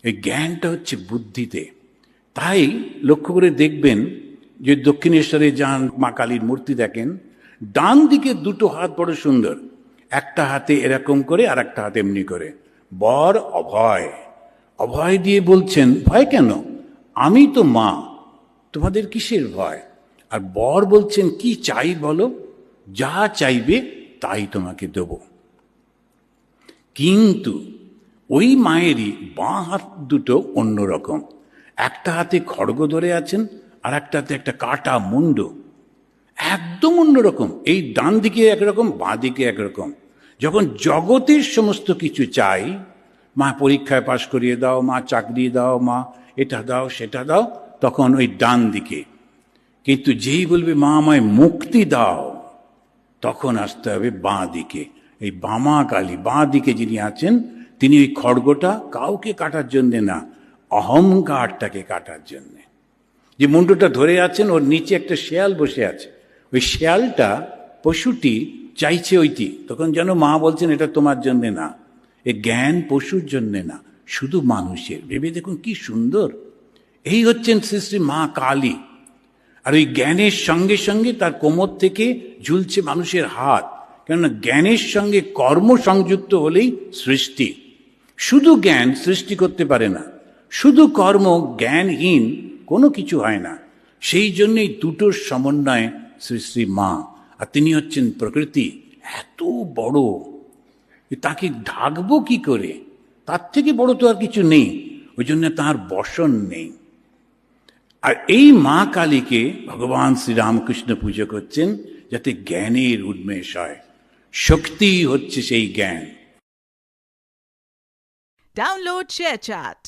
এই জ্ঞানটা হচ্ছে বুদ্ধিতে। তাই লক্ষ্য করে দেখবেন যে দক্ষিণেশ্বরে যান, মা কালীর মূর্তি দেখেন, ডান দিকে দুটো হাত বড় সুন্দর, একটা হাতে এরকম করে আর একটা হাতে এমনি করে। বর অভয়, অভয় দিয়ে বলছেন ভয় কেন, আমি তো মা, তোমাদের কিসের ভয়? আর বর বলছেন কি চাই বলো, যা চাইবে তাই তোমাকে দেব। কিন্তু ওই মায়েরই বাঁ হাত দুটো অন্যরকম, একটা হাতে খড়গ ধরে আছেন আর একটা হাতে একটা কাটা মুন্ড, একদম অন্যরকম। এই ডান দিকে একরকম, বাঁ দিকে একরকম। যখন জগতের সমস্ত কিছু চাই, মা পরীক্ষায় পাশ করিয়ে দাও, মা চাকরি দাও, মা এটা দাও সেটা দাও, তখন ওই ডান দিকে। কিন্তু যেই বলবে মা আমায় মুক্তি দাও, তখন আসতে হবে বাঁ দিকে। এই বামা কালী বাঁ দিকে যিনি আছেন, তিনি ওই খড়গটা কাউকে কাটার জন্যে না, অহংকারটাকে কাটার জন্যে। যে মুন্ডটা ধরে আছেন, ওর নিচে একটা শেয়াল বসে আছে, ওই শেয়ালটা, পশুটি চাইছে ওইটি, তখন যেন মা বলছেন এটা তোমার জন্যে না, এ জ্ঞান পশুর জন্যে না, শুধু মানুষের। ভেবে দেখুন কি সুন্দর। এই হচ্ছেন শ্রী শ্রী মা কালী। আর ওই জ্ঞানের সঙ্গে সঙ্গে তার কোমর থেকে ঝুলছে মানুষের হাত, কেননা জ্ঞানের সঙ্গে কর্ম সংযুক্ত হলেই সৃষ্টি। শুধু জ্ঞান সৃষ্টি করতে পারে না, শুধু কর্ম জ্ঞানহীন কোনো কিছু হয় না। সেই জন্যই দুটোর সমন্বয়ে শ্রী শ্রী মা। আর তিনি হচ্ছেন প্রকৃতি, এত বড়, তাকে ঢাকবো কি করে, তার থেকে বড় তো আর কিছু নেই, ওই জন্য তাঁর বসন নেই। আর এই মা কালীকে ভগবান শ্রীরামকৃষ্ণ পুজো করছেন যাতে জ্ঞানের উন্মেষ হয়। শক্তি হচ্ছে সেই জ্ঞান। Download ShareChat.